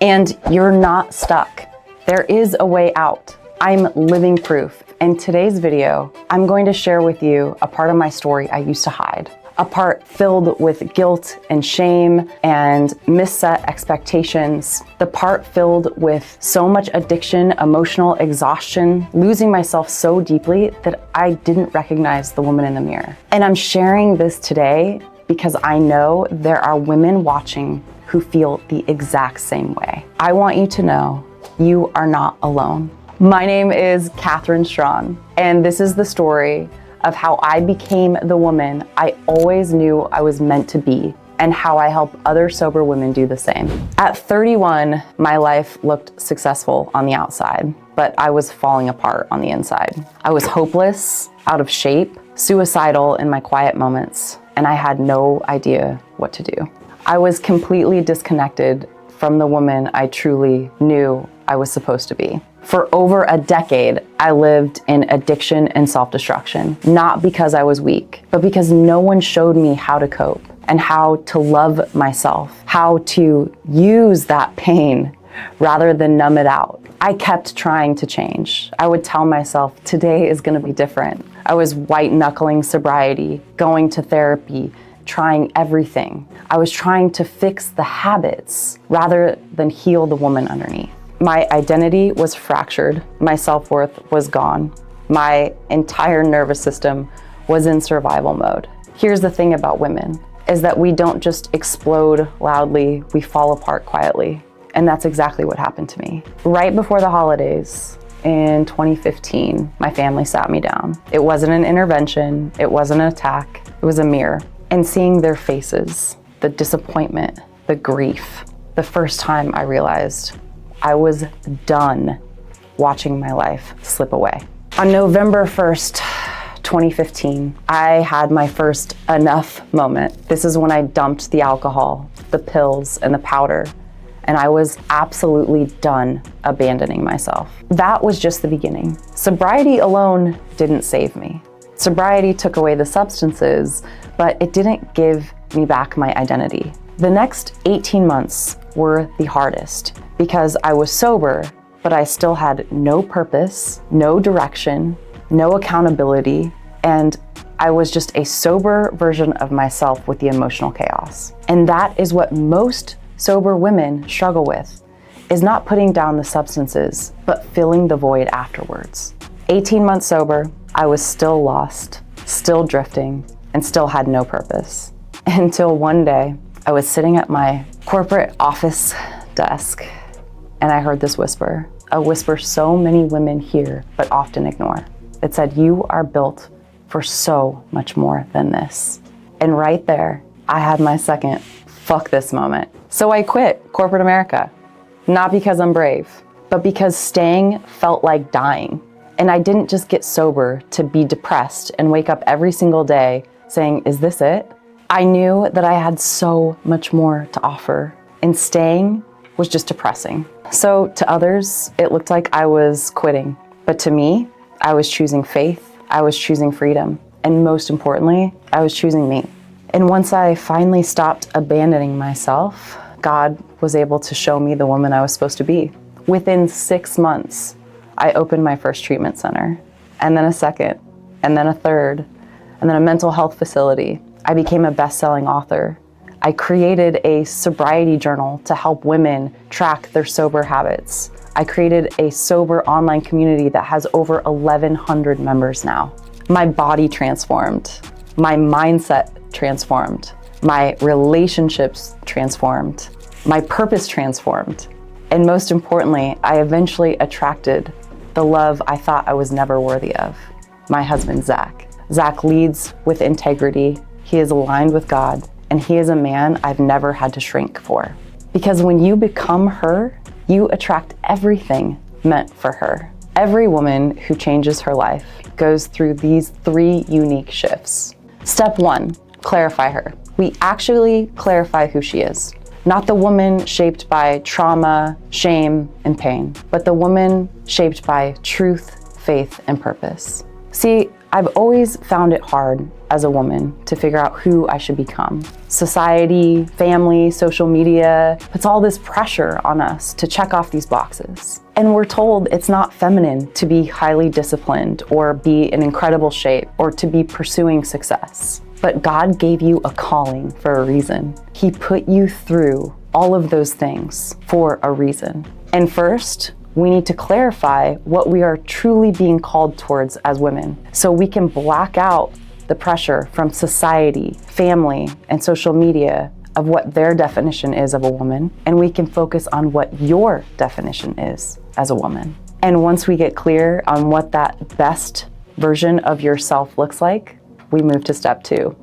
And you're not stuck. There is a way out. I'm living proof. In today's video, I'm going to share with you a part of my story I used to hide. A part filled with guilt and shame and misset expectations. The part filled with so much addiction, emotional exhaustion, losing myself so deeply that I didn't recognize the woman in the mirror. And I'm sharing this today because I know there are women watching who feel the exact same way. I want you to know you are not alone. My name is Catherine Strawn, and this is the story of how I became the woman I always knew I was meant to be, and how I help other sober women do the same. At 31, my life looked successful on the outside, but I was falling apart on the inside. I was hopeless, out of shape, suicidal in my quiet moments, and I had no idea what to do. I was completely disconnected from the woman I truly knew I was supposed to be. For over a decade, I lived in addiction and self-destruction, not because I was weak, but because no one showed me how to cope and how to love myself, how to use that pain rather than numb it out. I kept trying to change. I would tell myself, today is gonna be different. I was white-knuckling sobriety, going to therapy, trying everything. I was trying to fix the habits rather than heal the woman underneath. My identity was fractured. My self-worth was gone. My entire nervous system was in survival mode. Here's the thing about women, is that we don't just explode loudly, we fall apart quietly. And that's exactly what happened to me. Right before the holidays in 2015, my family sat me down. It wasn't an intervention, it wasn't an attack, it was a mirror. And seeing their faces, the disappointment, the grief, the first time I realized I was done watching my life slip away. On November 1st, 2015, I had my first enough moment. This is when I dumped the alcohol, the pills, and the powder, and I was absolutely done abandoning myself. That was just the beginning. Sobriety alone didn't save me. Sobriety took away the substances, but it didn't give me back my identity. The next 18 months were the hardest because I was sober, but I still had no purpose, no direction, no accountability, and I was just a sober version of myself with the emotional chaos. And that is what most sober women struggle with, is not putting down the substances, but filling the void afterwards. 18 months sober, I was still lost, still drifting, and still had no purpose. Until one day, I was sitting at my corporate office desk, and I heard this whisper, a whisper so many women hear but often ignore. It said, "You are built for so much more than this." And right there, I had my second fuck this moment. So I quit corporate America, not because I'm brave, but because staying felt like dying. And I didn't just get sober to be depressed and wake up every single day saying, is this it? I knew that I had so much more to offer, and staying was just depressing. So to others, it looked like I was quitting. But to me, I was choosing faith, I was choosing freedom, and most importantly, I was choosing me. And once I finally stopped abandoning myself, God was able to show me the woman I was supposed to be. Within 6 months, I opened my first treatment center, and then a second, and then a third, and then a mental health facility. I became a best-selling author. I created a sobriety journal to help women track their sober habits. I created a sober online community that has over 1,100 members now. My body transformed. My mindset transformed. My relationships transformed. My purpose transformed. And most importantly, I eventually attracted the love I thought I was never worthy of, my husband, Zach. Zach leads with integrity. He is aligned with God, and he is a man I've never had to shrink for. Because when you become her, you attract everything meant for her. Every woman who changes her life goes through these 3 unique shifts. Step 1, clarify her. We actually clarify who she is. Not the woman shaped by trauma, shame, and pain, but the woman shaped by truth, faith, and purpose. See, I've always found it hard as a woman to figure out who I should become. Society, family, social media puts all this pressure on us to check off these boxes. And we're told it's not feminine to be highly disciplined or be in incredible shape or to be pursuing success. But God gave you a calling for a reason. He put you through all of those things for a reason. And first, we need to clarify what we are truly being called towards as women so we can block out the pressure from society, family, and social media of what their definition is of a woman, and we can focus on what your definition is as a woman. And once we get clear on what that best version of yourself looks like, we move to step 2.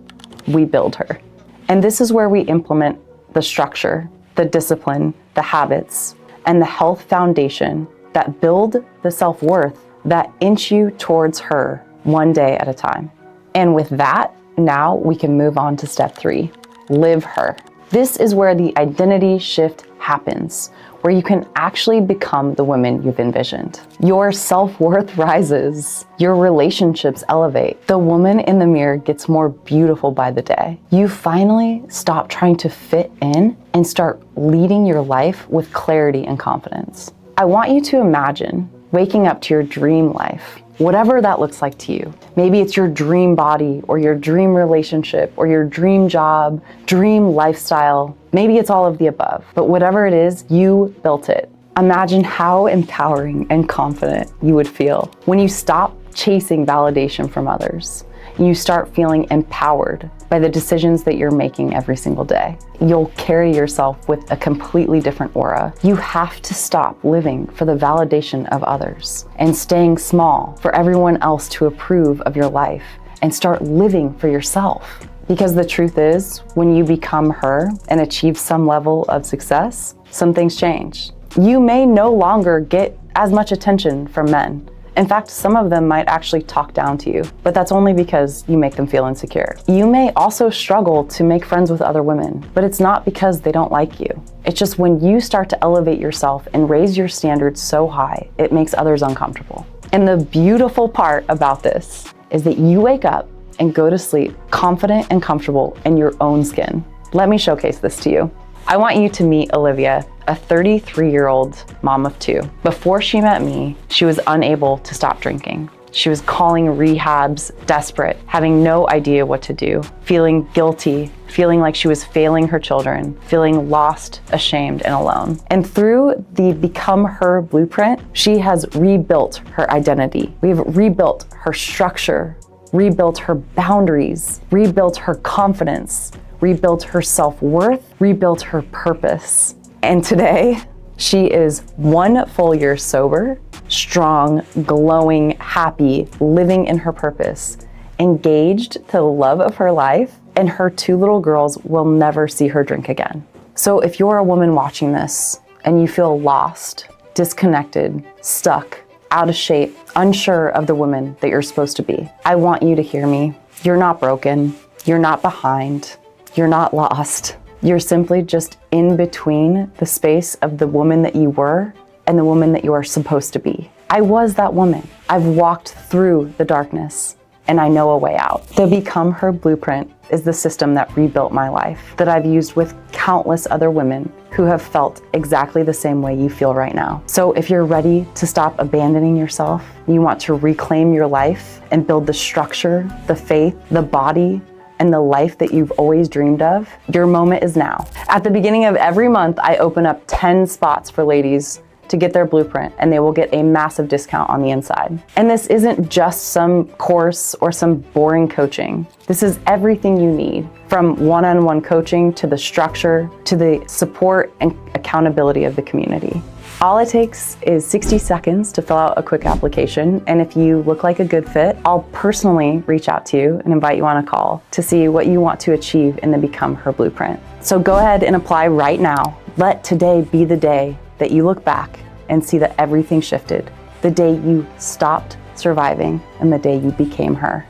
We build her. And this is where we implement the structure, the discipline, the habits, and the health foundation that build the self-worth that inch you towards her one day at a time. And with that, now we can move on to step 3, live her. This is where the identity shift happens, where you can actually become the woman you've envisioned. Your self-worth rises, your relationships elevate. The woman in the mirror gets more beautiful by the day. You finally stop trying to fit in and start leading your life with clarity and confidence. I want you to imagine waking up to your dream life, whatever that looks like to you. Maybe it's your dream body or your dream relationship or your dream job, dream lifestyle. Maybe it's all of the above, but whatever it is, you built it. Imagine how empowering and confident you would feel when you stop chasing validation from others. You start feeling empowered by the decisions that you're making every single day. You'll carry yourself with a completely different aura. You have to stop living for the validation of others and staying small for everyone else to approve of your life and start living for yourself. Because the truth is, when you become her and achieve some level of success, some things change. You may no longer get as much attention from men. In fact, some of them might actually talk down to you, but that's only because you make them feel insecure. You may also struggle to make friends with other women, but it's not because they don't like you. It's just when you start to elevate yourself and raise your standards so high, it makes others uncomfortable. And the beautiful part about this is that you wake up and go to sleep confident and comfortable in your own skin. Let me showcase this to you. I want you to meet Olivia, a 33-year-old mom of 2. Before she met me, she was unable to stop drinking. She was calling rehabs, desperate, having no idea what to do, feeling guilty, feeling like she was failing her children, feeling lost, ashamed, and alone. And through the Become Her blueprint, she has rebuilt her identity. We've rebuilt her structure, rebuilt her boundaries, rebuilt her confidence, rebuilt her self-worth, rebuilt her purpose. And today, she is 1 full year sober, strong, glowing, happy, living in her purpose, engaged to the love of her life, and her 2 little girls will never see her drink again. So if you're a woman watching this and you feel lost, disconnected, stuck, out of shape, unsure of the woman that you're supposed to be, I want you to hear me. You're not broken. You're not behind. You're not lost. You're simply just in between the space of the woman that you were and the woman that you are supposed to be. I was that woman. I've walked through the darkness and I know a way out. The Become Her blueprint is the system that rebuilt my life, that I've used with countless other women who have felt exactly the same way you feel right now. So if you're ready to stop abandoning yourself, you want to reclaim your life and build the structure, the faith, the body, and the life that you've always dreamed of, your moment is now. At the beginning of every month, I open up 10 spots for ladies to get their blueprint, and they will get a massive discount on the inside. And this isn't just some course or some boring coaching. This is everything you need, from one-on-one coaching to the structure, to the support and accountability of the community. All it takes is 60 seconds to fill out a quick application, and if you look like a good fit, I'll personally reach out to you and invite you on a call to see what you want to achieve in the Become Her blueprint. So go ahead and apply right now. Let today be the day that you look back and see that everything shifted, the day you stopped surviving and the day you became her.